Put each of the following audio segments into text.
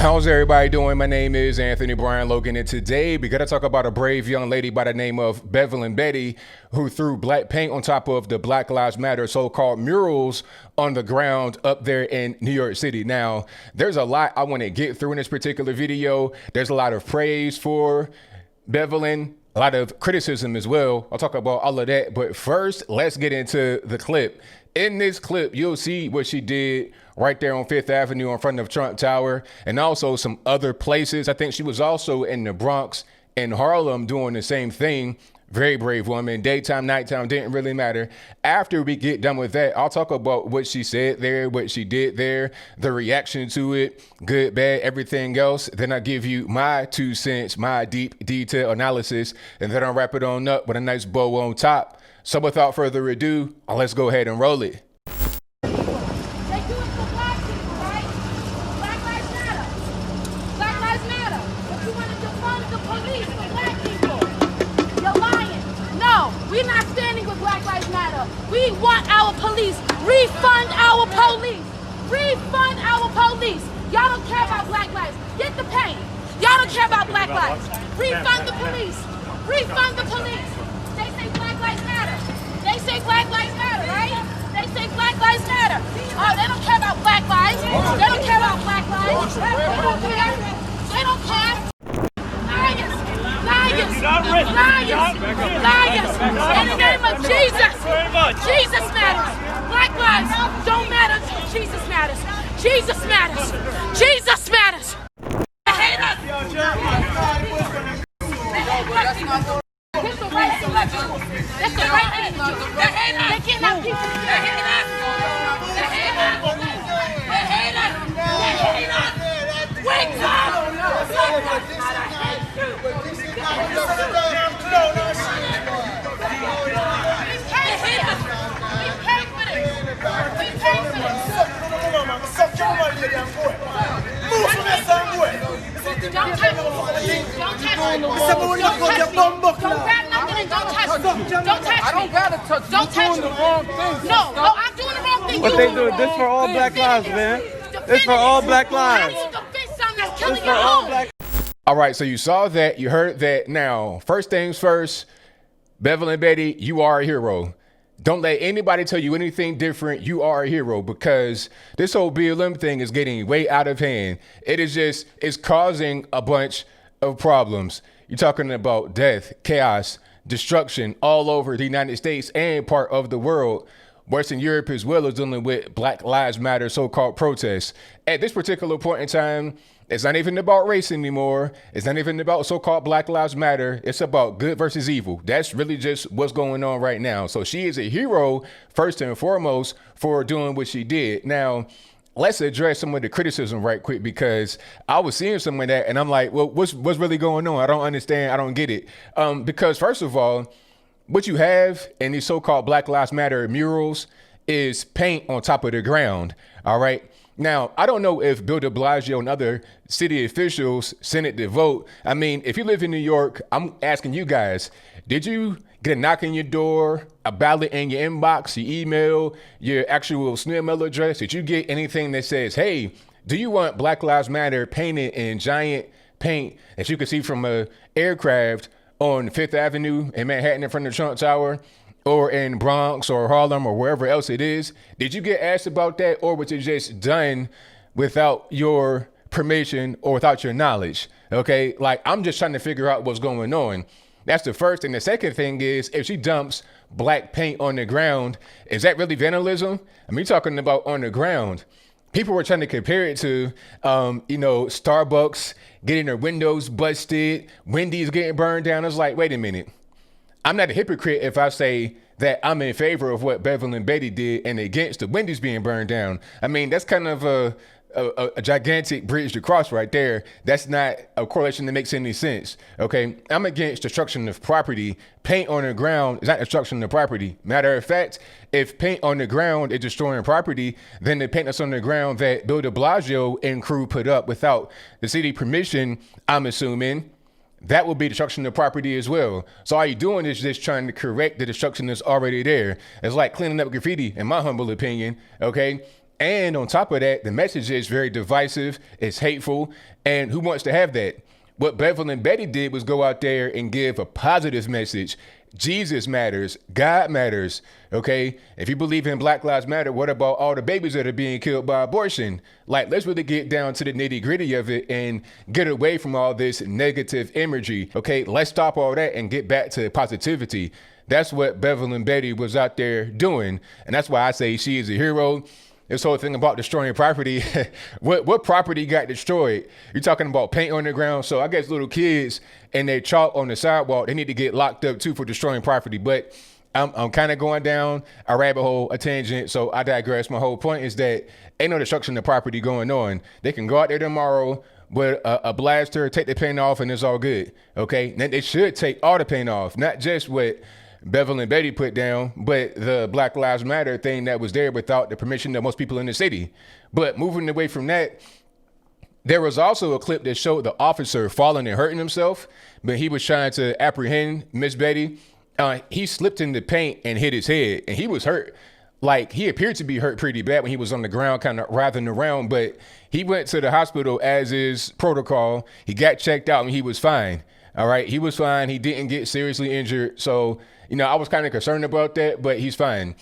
How's everybody doing? My name is Anthony Brian Logan, and today we got to talk about a brave young lady by the name of Bevelyn Betty, who threw black paint on top of the Black Lives Matter so-called murals on the ground up there in New York City. Now, there's a lot I want to get through in this particular video. There's a lot of praise for Bevelyn, a lot of criticism as well. I'll talk about all of that, but first, let's get into the clip. In this clip, you'll see what she did right there on 5th Avenue in front of Trump Tower, and also some other places. I think she was also in the Bronx and Harlem doing the same thing. Very brave woman. Daytime, nighttime, didn't really matter. After we get done with that, I'll talk about what she said there, what she did there, the reaction to it, good, bad, everything else. Then I'll give you my 2 cents, my deep detail analysis, and then I'll wrap it on up with a nice bow on top. So without further ado, let's go ahead and roll it. They do it for black people, right? Black Lives Matter. Black Lives Matter. If you want to defund the police for black people, you're lying. No, we're not standing with Black Lives Matter. We want our police. Refund our police. Refund our police. Y'all don't care about black lives. Get the paint. Y'all don't care about black lives. Refund the police. Refund the police. They say Black Lives Matter. They say Black Lives Matter, right? They say Black Lives Matter. Oh, they don't care about black lives. They don't care about black lives. They don't care. They don't care. Liars. Liars. Liars. Liars. In the name of Jesus. Jesus matters. Black lives don't matter. Jesus matters. Jesus matters. Jesus matters. They hate us. It's the right election. It's the right election. They hate us. They kidnap people. They hate us. They hate us. They hate us. They hate us. Wake up! They hate us. We pay for this. We pay for this. Don't touch me. Don't touch me. Don't touch me. Don't grab nothing and don't touch me. Don't touch me. I don't gotta touch you. Don't touch You're doing me. the wrong thing. No, I'm doing the wrong thing. What they do? This for all black lives, man. It's for all black lives. How do you defend something that's killing It's your for all own? black. All right, so you saw that, you heard that. Now, first things first, Bevelyn Betty, you are a hero. Don't let anybody tell you anything different. You are a hero, because this whole BLM thing is getting way out of hand. It's causing a bunch of problems. You're talking about death, chaos, destruction all over the United States and part of the world. Western Europe as well is dealing with Black Lives Matter so-called protests. At this particular point in time, it's not even about race anymore. It's not even about so-called Black Lives Matter. It's about good versus evil. That's really just what's going on right now. So she is a hero, first and foremost, for doing what she did. Now, let's address some of the criticism right quick, because I was seeing some of that and I'm like, well, what's really going on? I don't understand. I don't get it. Because first of all, what you have in these so-called Black Lives Matter murals is paint on top of the ground. All right. Now, I don't know if Bill de Blasio and other city officials sent it to vote. I mean, if you live in New York, I'm asking you guys, did you get a knock on your door, a ballot in your inbox, your email, your actual snail address? Did you get anything that says, hey, do you want Black Lives Matter painted in giant paint that you can see from a aircraft on 5th Avenue in Manhattan in front of Trump Tower, or in Bronx or Harlem or wherever else it is? Did you get asked about that, or was it just done without your permission or without your knowledge? Okay, like, I'm just trying to figure out what's going on. That's the first. And the second thing is, if she dumps black paint on the ground, is that really vandalism? I mean, talking about on the ground. People were trying to compare it to, Starbucks getting their windows busted, Wendy's getting burned down. It's like, wait a minute. I'm not a hypocrite if I say that I'm in favor of what Bevelyn Betty did and against the Wendy's being burned down. I mean, that's kind of a gigantic bridge to cross right there. That's not a correlation that makes any sense. Okay, I'm against destruction of property. Paint on the ground is not destruction of property. Matter of fact, if paint on the ground is destroying property, then the paint that's on the ground that Bill de Blasio and crew put up without the city permission, I'm assuming, that will be destruction of property as well. So all you're doing is just trying to correct the destruction that's already there. It's like cleaning up graffiti, in my humble opinion. Okay. And on top of that, the message is very divisive, it's hateful, and who wants to have that? What Bevel and Betty did was go out there and give a positive message. Jesus matters, God matters, okay? If you believe in Black Lives Matter, what about all the babies that are being killed by abortion? Like, let's really get down to the nitty gritty of it and get away from all this negative imagery, okay? Let's stop all that and get back to positivity. That's what Bevel and Betty was out there doing. And that's why I say she is a hero. This whole thing about destroying property, what property got destroyed? You're talking about paint on the ground. So I guess little kids and they chalk on the sidewalk, they need to get locked up too for destroying property. But I'm kind of going down a rabbit hole, a tangent. So I digress. My whole point is that ain't no destruction of property going on. They can go out there tomorrow with a blaster, take the paint off, and it's all good. Okay, then they should take all the paint off, not just what Bevel and Betty put down, but the Black Lives Matter thing that was there without the permission of most people in the city. But moving away from that, there was also a clip that showed the officer falling and hurting himself, but he was trying to apprehend Miss Betty. He slipped in the paint and hit his head, and he was hurt. Like, he appeared to be hurt pretty bad when he was on the ground, kind of writhing around, but he went to the hospital as is protocol. He got checked out and he was fine. All right, he was fine. He didn't get seriously injured. So, you know, I was kind of concerned about that, but he's fine.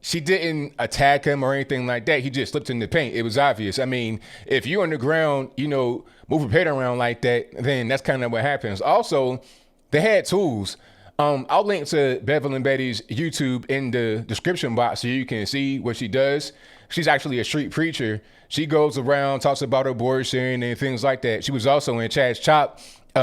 She didn't attack him or anything like that. He just slipped in the paint. It was obvious. I mean, if you're on the ground, you know, move your head around like that, then that's kind of what happens. Also, they had tools. I'll link to Bevel and Betty's YouTube in the description box so you can see what she does. She's actually a street preacher. She goes around, talks about abortion and things like that. She was also in Chad's Chop,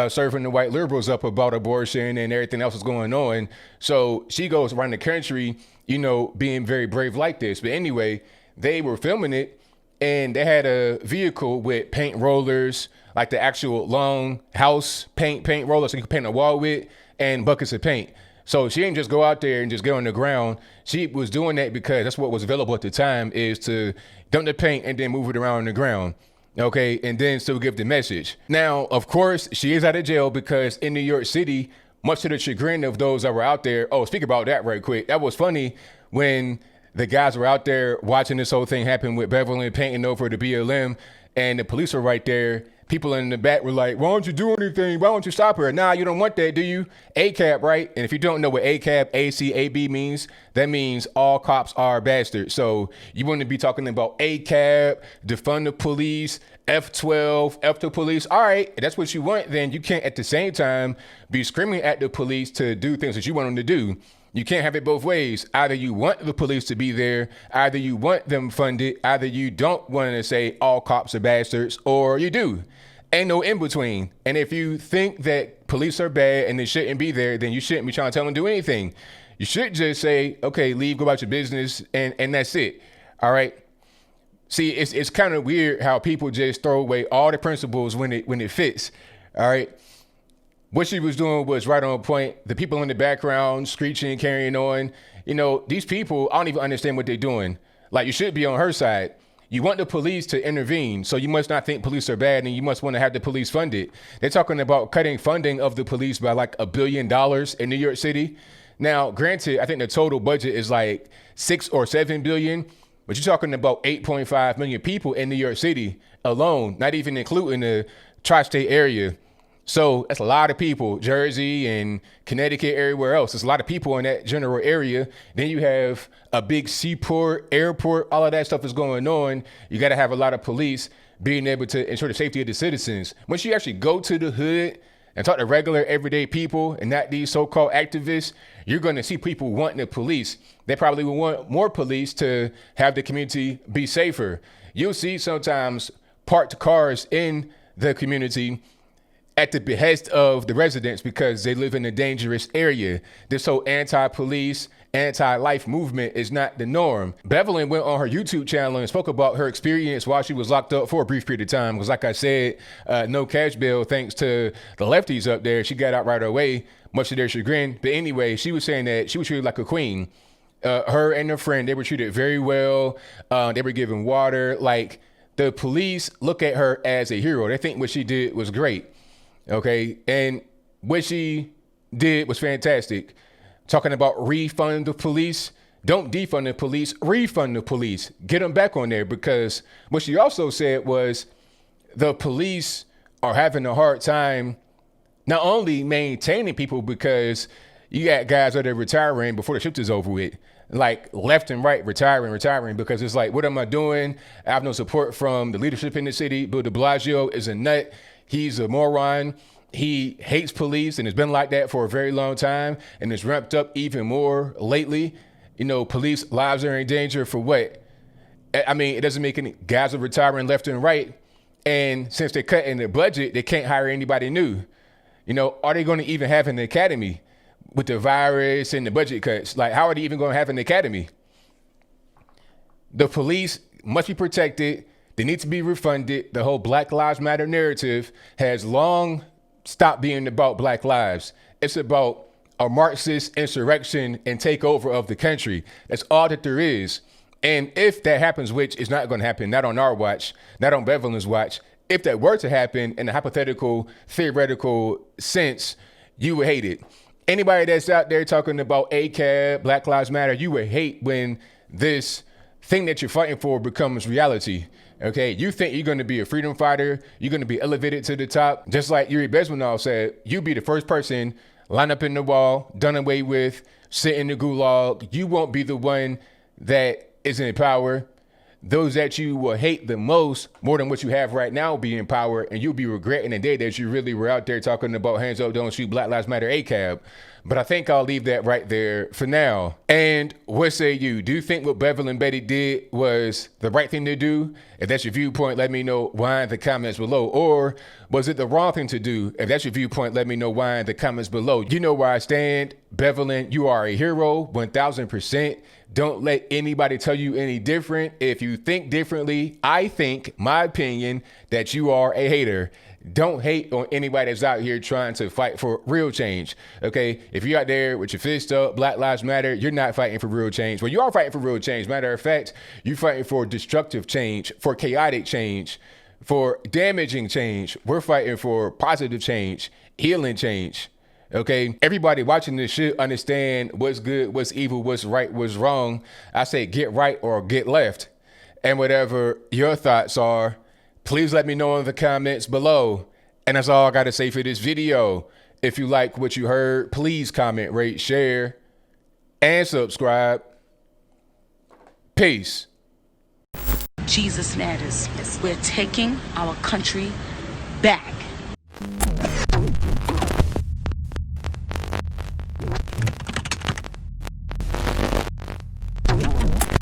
serving the white liberals up about abortion and everything else was going on. So she goes around the country, you know, being very brave like this. But anyway, they were filming it and they had a vehicle with paint rollers, like the actual long house paint rollers so you can paint a wall with, and buckets of paint. So she didn't just go out there and just get on the ground. She was doing that because that's what was available at the time, is to dump the paint and then move it around on the ground. Okay, and then still give the message. Now, of course, she is out of jail because in New York City, much to the chagrin of those that were out there. Oh, speak about that right quick. That was funny when the guys were out there watching this whole thing happen with Beverly painting over the BLM, and the police were right there. People in the back were like, why don't you do anything? Why don't you stop her? Nah, you don't want that, do you? ACAB, right? And if you don't know what ACAB, A-C-A-B means, that means all cops are bastards. So you want to be talking about ACAB, defund the police, F12, F the police. All right, if that's what you want, then you can't at the same time be screaming at the police to do things that you want them to do. You can't have it both ways. Either you want the police to be there, either you want them funded, either you don't want to say all cops are bastards, or you do. Ain't no in between. And if you think that police are bad and they shouldn't be there, then you shouldn't be trying to tell them to do anything. You should just say, okay, leave, go about your business, and that's it. All right. See, it's kind of weird how people just throw away all the principles when it fits. All right. What she was doing was right on point. The people in the background screeching, carrying on. You know, these people, I don't even understand what they're doing. Like, you should be on her side. You want the police to intervene, so you must not think police are bad, and you must want to have the police funded. They're talking about cutting funding of the police by like $1 billion in New York City. Now, granted, I think the total budget is like 6 or 7 billion, but you're talking about 8.5 million people in New York City alone, not even including the tri-state area. So that's a lot of people, Jersey and Connecticut, everywhere else. There's a lot of people in that general area. Then you have a big seaport, airport, all of that stuff is going on. You got to have a lot of police being able to ensure the safety of the citizens. Once you actually go to the hood and talk to regular everyday people and not these so-called activists, you're going to see people wanting the police. They probably will want more police to have the community be safer. You'll see sometimes parked cars in the community at the behest of the residents because they live in a dangerous area. This whole anti-police, anti-life movement is not the norm. Beverly went on her YouTube channel and spoke about her experience while she was locked up for a brief period of time. Because like I said, no cash bail thanks to the lefties up there. She got out right away, much to their chagrin. But anyway, she was saying that she was treated like a queen. Her and her friend, they were treated very well. They were given water. Like, the police look at her as a hero. They think what she did was great. Okay, and what she did was fantastic. Talking about refund the police, Don't defund the police, refund the police. Get them back on there, because what she also said was the police are having a hard time not only maintaining people, because you got guys that are retiring before the shift is over with, like left and right, retiring, because it's like, what am I doing? I have no support from the leadership in the city. Bill de Blasio is a nut. He's a moron. He hates police, and it's been like that for a very long time, and it's ramped up even more lately. You know, police lives are in danger for what? I mean, it doesn't make any, guys are retiring left and right, and since they're cutting their budget, they can't hire anybody new. You know, are they going to even have an academy with the virus and the budget cuts? Like, how are they even going to have an academy? The police must be protected. They need to be refunded. The whole Black Lives Matter narrative has long stopped being about Black lives. It's about a Marxist insurrection and takeover of the country. That's all that there is. And if that happens, which is not going to happen, not on our watch, not on Beverly's watch, if that were to happen in a hypothetical, theoretical sense, you would hate it. Anybody that's out there talking about ACAB, Black Lives Matter, you would hate when this thing that you're fighting for becomes reality. Okay, you think you're going to be a freedom fighter, you're going to be elevated to the top, just like Yuri Bezmenov said. You be the first person line up in the wall, done away with, sit in the gulag. You won't be the one that is in power. Those that you will hate the most, more than what you have right now, be in power, and you'll be regretting the day that you really were out there talking about hands up, don't shoot, Black Lives Matter, ACAB. But I think I'll leave that right there for now. And what say you? Do you think what Beverly and Betty did was the right thing to do? If that's your viewpoint, let me know why in the comments below. Or was it the wrong thing to do? If that's your viewpoint, let me know why in the comments below. You know where I stand. Beverly, you are a hero, 1000%. Don't let anybody tell you any different. If you think differently, I think, my opinion, that you are a hater. Don't hate on anybody that's out here trying to fight for real change, okay? If you're out there with your fist up, Black Lives Matter, you're not fighting for real change. Well, you are fighting for real change. Matter of fact, you're fighting for destructive change, for chaotic change, for damaging change. We're fighting for positive change, healing change, okay? Everybody watching this should understand what's good, what's evil, what's right, what's wrong. I say get right or get left. And whatever your thoughts are, please let me know in the comments below. And that's all I got to say for this video. If you like what you heard, please comment, rate, share, and subscribe. Peace. Jesus matters. We're taking our country back.